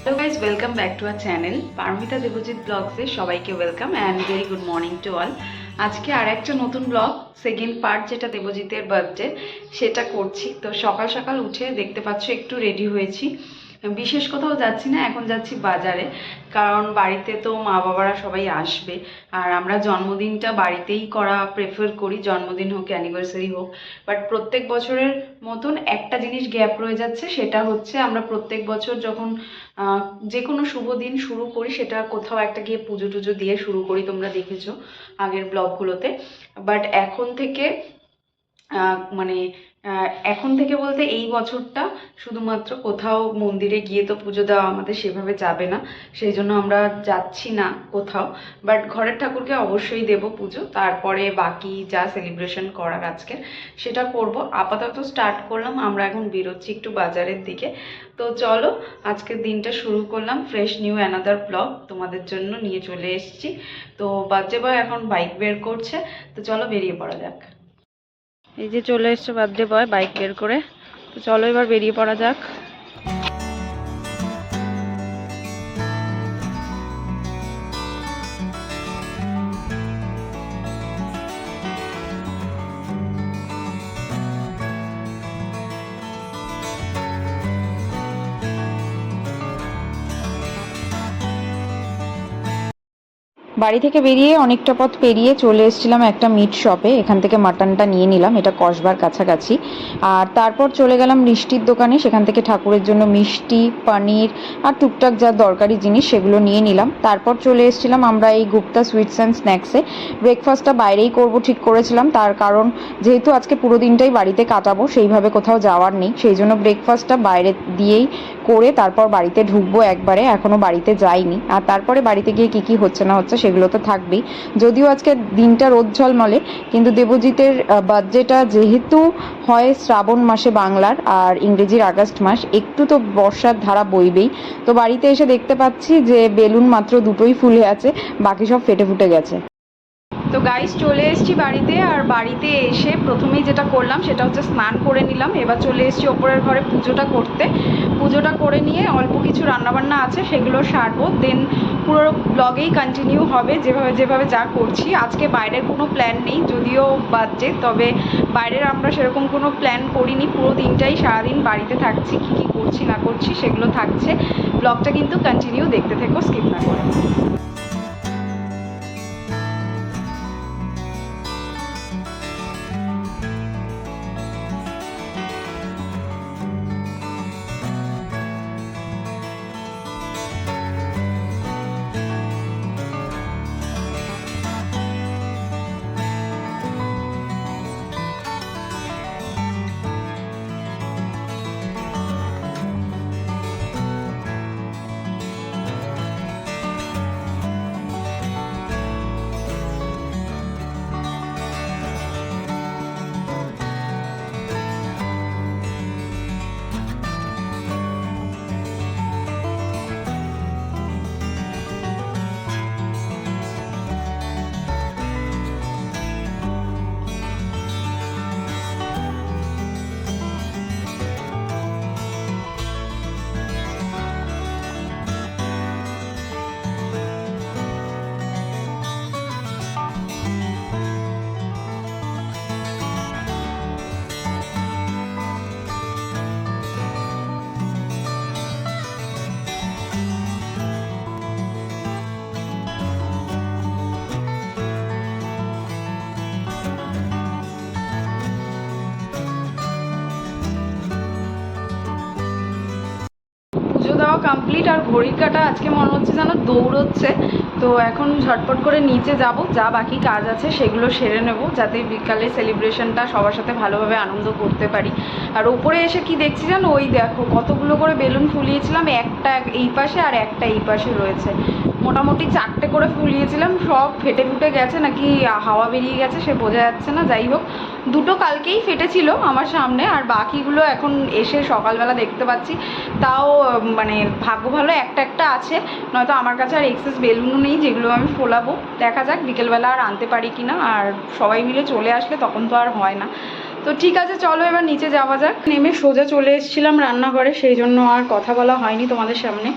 Hello guys, welcome back to our channel Paromita Debjit ব্লগসে সবাইকে welcome and very good morning to all. আজকে আর একটা নতুন blog second part, যেটা দেবজিতের birthday সেটা করছি। তো সকাল সকাল উঠে দেখতে পাচ্ছ একটু রেডি হয়েছি, বিশেষ কোথাও যাচ্ছি না, এখন যাচ্ছি বাজারে। কারণ বাড়িতে তো মা বাবারা সবাই আসবে, আর আমরা জন্মদিনটা বাড়িতেই করা প্রেফার করি, জন্মদিন হোক অ্যানিভার্সারি হোক। বাট প্রত্যেক বছরের মতন একটা জিনিস গ্যাপ রয়ে যাচ্ছে, সেটা হচ্ছে আমরা প্রত্যেক বছর যখন যে কোনো শুভ দিন শুরু করি সেটা কোথাও একটা গিয়ে পুজো টুজো দিয়ে শুরু করি, তোমরা দেখেছো আগের ব্লগগুলোতে। বাট এখন থেকে এখন থেকে বলতে এই বছরটা শুধুমাত্র কোথাও মন্দিরে গিয়ে তো পুজো দেওয়া আমাদের সেভাবে যাবে না, সেই জন্য আমরা যাচ্ছি না কোথাও। বাট ঘরের ঠাকুরকে অবশ্যই দেব পুজো, তারপরে বাকি যা সেলিব্রেশন করার আজকে সেটা করব। আপাতত স্টার্ট করলাম, আমরা এখন বেরোচ্ছি একটু বাজারের দিকে। তো চলো আজকের দিনটা শুরু করলাম, ফ্রেশ নিউ অ্যানাদার ব্লগ তোমাদের জন্য নিয়ে চলে এসেছি। তো বার্থডে বয় এখন বাইক বের করছে, তো চলো বেরিয়ে পড়া যাক। এই যে চলে এসছে বার্থডে বয় বাইক বের করে, তো চলো এবার বেরিয়ে পড়া যাক। বাড়ি থেকে বেরিয়ে অনেকটা পথ পেরিয়ে চলে এসেছিলাম একটা মিট শপে, এখান থেকে মাটনটা নিয়ে নিলাম, এটা কসবার কাছাকাছি। আর তারপর চলে গেলাম মিষ্টির দোকানে, সেখান থেকে ঠাকুরের জন্য মিষ্টি, পনির আর টুকটাক যা দরকারি জিনিস সেগুলো নিয়ে নিলাম। তারপর চলে এসেছিলাম আমরা এই গুপ্তা সুইটস অ্যান্ড স্ন্যাক্সে। ব্রেকফাস্টটা বাইরেই করব ঠিক করেছিলাম, তার কারণ যেহেতু আজকে পুরো দিনটাই বাড়িতে কাটাবো, সেইভাবে কোথাও যাওয়ার নেই, সেই জন্য ব্রেকফাস্টটা বাইরে দিয়েই করে তারপর বাড়িতে ঢুকবো একবারে, এখনও বাড়িতে যাইনি। আর তারপরে বাড়িতে গিয়ে কী কী হচ্ছে না হচ্ছে সেগুলো তো থাকবেই। যদিও আজকে দিনটা রোদ ঝলমলে, কিন্তু দেবজিতের বার্থডেটা যেহেতু হয় শ্রাবণ মাসে বাংলার আর ইংরেজির আগস্ট মাস, একটু তো বর্ষার ধারা বইবেই। তো বাড়িতে এসে দেখতে পাচ্ছি যে বেলুন মাত্র দুটোই ফুলে আছে, বাকি সব ফেটে ফুটে গেছে। তো গাইস চলে এসেছি বাড়িতে, আর বাড়িতে এসে প্রথমেই যেটা করলাম সেটা হচ্ছে স্নান করে নিলাম। এবার চলে এসেছি ওপরের ঘরে পুজোটা করতে। পুজোটা করে নিয়ে অল্প কিছু রান্নাবান্না আছে সেগুলো সারবো, দেন পুরো ব্লগেই কন্টিনিউ হবে যেভাবে যেভাবে যা করছি। আজকে বাইরের কোনো প্ল্যান নেই, যদিও বাজছে, তবে বাইরের আমরা সেরকম কোনো প্ল্যান করিনি। পুরো দিনটাই সারাদিন বাড়িতে থাকছি, কী কী করছি না করছি সেগুলো থাকছে। ব্লগটা কিন্তু কন্টিনিউ দেখতে থেকো, স্কিপ না করে। দেওয়া কমপ্লিট, আর ঘড়ির কাঁটা আজকে মনে হচ্ছে যেন দৌড়চ্ছে। তো এখন ঝটপট করে নিচে যাব, যা বাকি কাজ আছে সেগুলো সেরে নেব, যাতে বিকালে সেলিব্রেশনটা সবার সাথে ভালোভাবে আনন্দ করতে পারি। আর উপরে এসে কি দেখছি জানো, ওই দেখো কতগুলো করে বেলুন ফুলিয়েছিলাম, একটা এই পাশে আর একটা এই পাশে রয়েছে, মোটামুটি 4টে করে ফুলিয়েছিলাম, সব ফেটে ফুটে গেছে, নাকি হাওয়া বেরিয়ে গেছে সে বোঝা যাচ্ছে না। যাই হোক, দুটো কালকেই ফেটেছিল আমার সামনে, আর বাকিগুলো এখন এসে সকালবেলা দেখতে পাচ্ছি। তাও ভাগ্য ভালো একটা একটা আছে, নয়তো আমার কাছে আর এক্সেস বেলুনও নেই যেগুলো আমি ফোলাবো। দেখা যাক বিকেলবেলা আর আনতে পারি কি না, আর সবাই মিলে চলে আসলে তখন তো আর হয় না। তো ঠিক আছে, চলো এবার নিচে যাওয়া যাক। নেমে সোজা চলে এসেছিলাম রান্নাঘরে, সেই জন্য আর কথা বলা হয়নি তোমাদের সামনে।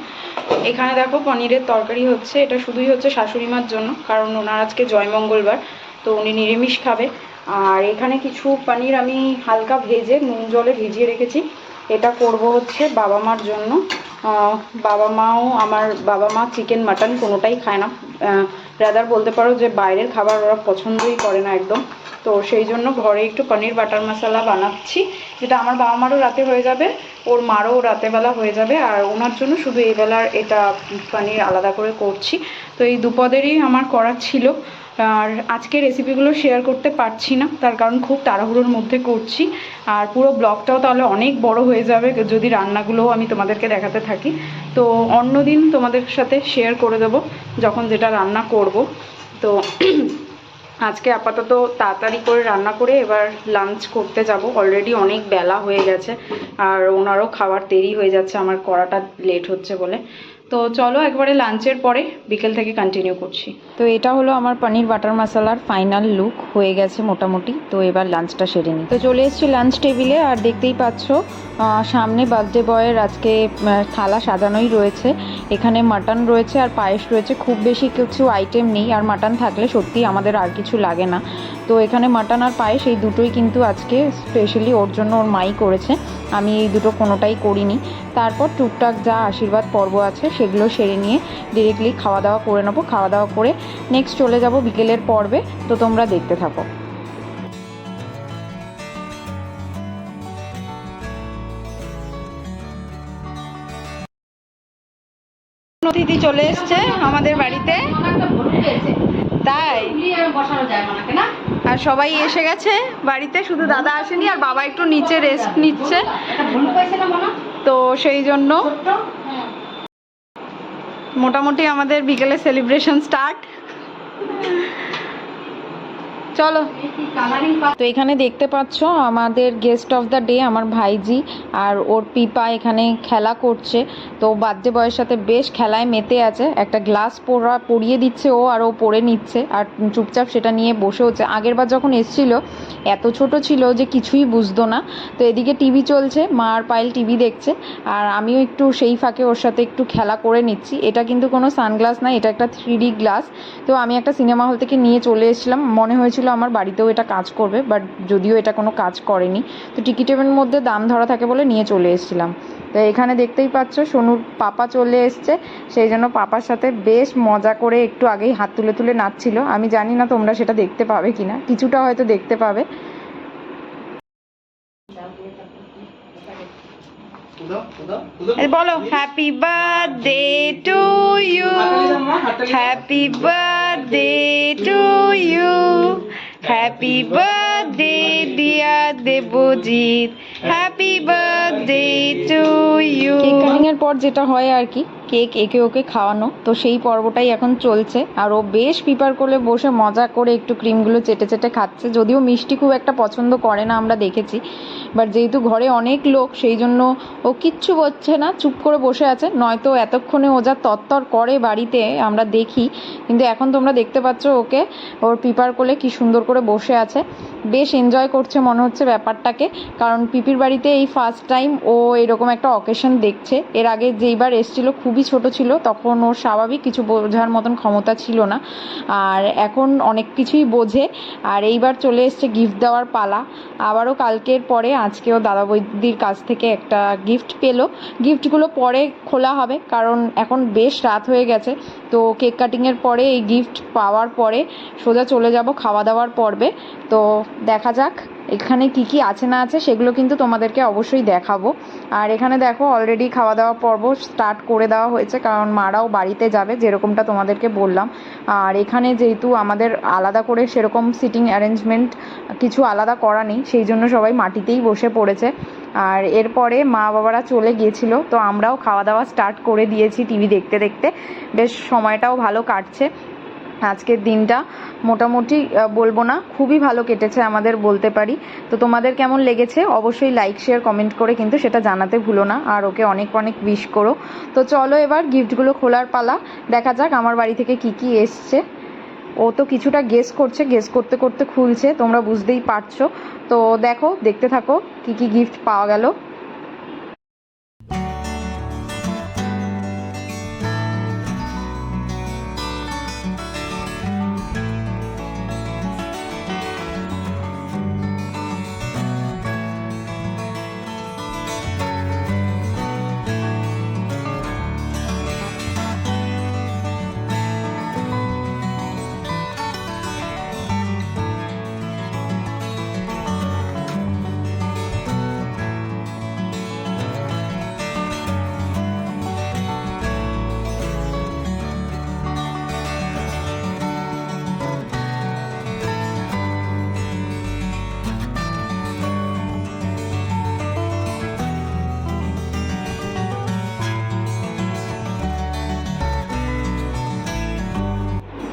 এখানে দেখো পনিরের তরকারি হচ্ছে, এটা শুধুই হচ্ছে শাশুড়ি মার জন্য, কারণ ওনার আজকে জয়মঙ্গলবার, তো উনি নিরামিষ খাবে। আর এখানে কিছু পনির আমি হালকা ভেজে নুন জলে ভিজিয়ে রেখেছি, এটা করব হচ্ছে বাবা মার জন্য। বাবা মা চিকেন মাটন কোনোটাই খায় না, রাদার বলতে পারো যে বাইরের খাবার ওরা পছন্দই করে না একদম। তো সেই জন্য ঘরে একটু পনির বাটার মশলা বানাচ্ছি, যেটা আমার বাবা মারও রাতে হয়ে যাবে, ওর মারও রাতেবেলা হয়ে যাবে, আর ওনার জন্য শুধু এই বেলার এটা পনির আলাদা করে করছি। তো এই দুপদেরই আমার করা ছিল। আর আজকে রেসিপিগুলো শেয়ার করতে পারছি না, তার কারণ খুব তাড়াহুড়োর মধ্যে করছি, আর পুরো ব্লগটাও তাহলে অনেক বড় হয়ে যাবে যদি রান্নাগুলোও আমি তোমাদেরকে দেখাতে থাকি। তো অন্য দিন তোমাদের সাথে শেয়ার করে দেবো যখন যেটা রান্না করব। তো আজকে আপাতত তাড়াতাড়ি করে রান্না করে এবার লাঞ্চ করতে যাব, অলরেডি অনেক বেলা হয়ে গেছে, আর ওনারও খাবার দেরি হয়ে যাচ্ছে, আমার করাটা লেট হচ্ছে বলে। তো চলো একবারে লাঞ্চের পরে বিকেল থেকে কন্টিনিউ করছি। তো এটা হলো আমার পনির বাটার মশলার ফাইনাল লুক হয়ে গেছে মোটামুটি। তো এবার লাঞ্চটা সেরে নিই। তো চলে এসেছি লাঞ্চ টেবিলে, আর দেখতেই পাচ্ছ সামনে বার্থডে বয়ের আজকে থালা সাজানোই রয়েছে। এখানে মাটন রয়েছে আর পায়েস রয়েছে, খুব বেশি কিছু আইটেম নেই, আর মাটন থাকলে সত্যি আমাদের আর কিছু লাগে না। তো এখানে মাটন আর পায়েস এই দুটোই কিন্তু আজকে স্পেশালি ওর জন্য ওর মাই করেছে, আমি এই দুটো কোনোটাই করিনি। তারপর টুকটাক যা আশীর্বাদ পর্ব আছে সেগুলো সেরে নিয়ে ডিরেক্টলি খাওয়া দাওয়া করে নেবো। খাওয়া দাওয়া করে নেক্সট চলে যাব বিকেলের পর্বে, তো তোমরা দেখতে থাকো। অতিথি চলে এসছে আমাদের বাড়িতে, তাই আর সবাই এসে গেছে বাড়িতে, শুধু দাদা আসেনি, আর বাবা একটু নিচে রেস্ট নিচ্ছে, তো সেই জন্য মোটামুটি আমাদের বিকেলে সেলিব্রেশন স্টার্ট। চলো। তো এখানে দেখতে পাচ্ছ আমাদের গেস্ট অফ দ্য ডে আমার ভাইজি আর ওর পিপা এখানে খেলা করছে। তো বার্থডে বয়ের সাথে বেশ খেলায় মেতে আছে, একটা গ্লাস পরিয়ে দিচ্ছে ও, আর ও পরে নিচ্ছে আর চুপচাপ সেটা নিয়ে বসে হচ্ছে। আগের বার যখন এসেছিল এত ছোট ছিল যে কিছুই বুঝতো না। তো এদিকে টিভি চলছে, মা আর পায়েল টিভি দেখছে, আর আমিও একটু সেই ফাঁকে ওর সাথে একটু খেলা করে নিচ্ছি। এটা কিন্তু কোনো সানগ্লাস না, এটা একটা 3D গ্লাস। তো আমি একটা সিনেমা হল থেকে নিয়ে চলে এসেছিলাম, মনে হয়েছিল আমার বাড়িতেও এটা কাজ করবে, বাট যদিও এটা কোনো কাজ করেনি। তো টিকিটের মধ্যে দাম ধরা থাকে বলে নিয়ে চলে এসেছিলাম। তো এখানে দেখতেই পাচ্ছ সোনুর পাপা চলে এসছে, সেই জন্য পাপার সাথে বেশ মজা করে একটু আগেই হাত তুলে তুলে নাচছিল। আমি জানি না তোমরা সেটা দেখতে পাবে কিনা, কিছুটা হয়তো দেখতে পাবে। বলো happy birthday to you, happy birthday to you, happy birthday dear Debjit, happy birthday to you. Cake cutting এর পর যেটা হয় আর কি, কেক একে ওকে খাওয়ানো, তো সেই পর্বটাই এখন চলছে। আর ও বেশ প্রিপার করে বসে মজা করে একটু ক্রিমগুলো চেটে চেটে খাচ্ছে, যদিও মিষ্টি খুব একটা পছন্দ করে না আমরা দেখেছি, বাট যেহেতু ঘরে অনেক লোক সেই জন্য ও কিচ্ছু বলছে না, চুপ করে বসে আছে। নয়তো এতক্ষণে ও যা তত্তর করে বাড়িতে আমরা দেখি, কিন্তু এখন তোমরা দেখতে পাচ্ছ ওকে ওর প্রিপার করলে কি সুন্দর করে বসে আছে, বেশ এনজয় করছে মনে হচ্ছে ব্যাপারটাকে। কারণ পিপির বাড়িতে এই ফার্স্ট টাইম ও এরকম একটা অকেশন দেখছে। এর আগে যেইবার এসেছিল খুবই ছোট ছিল, তখন ওর স্বাভাবিক কিছু বোঝার মতন ক্ষমতা ছিল না, আর এখন অনেক কিছুই বোঝে। আর এইবার চলে এসছে গিফট দেওয়ার পালা। আবারও কালকের পরে আজকেও দাদা বৌদির কাছ থেকে একটা গিফট পেলো। গিফটগুলো পরে খোলা হবে, কারণ এখন বেশ রাত হয়ে গেছে। তো কেক কাটিংয়ের পরে এই গিফট পাওয়ার পরে সোজা চলে যাব খাওয়া দাওয়ার পর্বে। তো দেখা যাক এখানে কি কি আছে না আছে, সেগুলো কিন্তু তোমাদেরকে অবশ্যই দেখাবো। আর এখানে দেখো অলরেডি খাওয়া দাওয়া পর্ব স্টার্ট করে দেওয়া হয়েছে, কারণ মারাও বাড়িতে যাবে যেরকমটা তোমাদেরকে বললাম। আর এখানে যেহেতু আমাদের আলাদা করে সেরকম সিটিং অ্যারেঞ্জমেন্ট কিছু আলাদা করা নেই, সেই জন্য সবাই মাটিতেই বসে পড়েছে। আর এরপরে মা বাবারা চলে গিয়েছিল, তো আমরাও খাওয়া দাওয়া স্টার্ট করে দিয়েছি টিভি দেখতে দেখতে। বেশ সময়টাও ভালো কাটছে। আজকের দিনটা মোটামুটি বলবো না, খুবই ভালো কেটেছে আমাদের বলতে পারি। তো তোমাদের কেমন লেগেছে অবশ্যই লাইক শেয়ার কমেন্ট করে কিন্তু সেটা জানাতে ভুলো না, আর ওকে অনেক অনেক উইশ করো। তো চলো এবার গিফটগুলো খোলার পালা, দেখা যাক আমার বাড়ি থেকে কি কি এসছে। ও তো কিছুটা গেস করছে, গেস করতে করতে খুলছে, তোমরা বুঝতেই পারছো। তো দেখো, দেখতে থাকো কি কি গিফট পাওয়া গেল।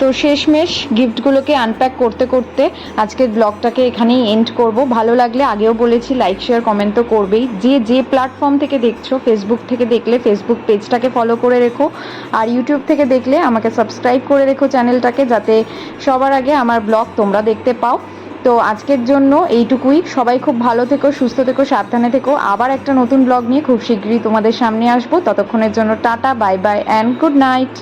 তো শেষমেশ গিফটগুলোকে আনপ্যাক করতে করতে আজকের ব্লগটাকে এখানেই এন্ড করব। ভালো লাগলে আগেও বলেছি লাইক শেয়ার কমেন্ট তো করবেই। যে প্ল্যাটফর্ম থেকে দেখছো, ফেসবুক থেকে দেখলে ফেসবুক পেজটাকে ফলো করে রেখো, আর ইউটিউব থেকে দেখলে আমাকে সাবস্ক্রাইব করে রেখো চ্যানেলটাকে, যাতে সবার আগে আমার ব্লগ তোমরা দেখতে পাও। তো আজকের জন্য এইটুকুই। সবাই খুব ভালো থেকো, সুস্থ থেকো, সাবধানে থেকো। আবার একটা নতুন ব্লগ নিয়ে খুব শীঘ্রই তোমাদের সামনে আসবো। ততক্ষণের জন্য tata, bye bye and good night.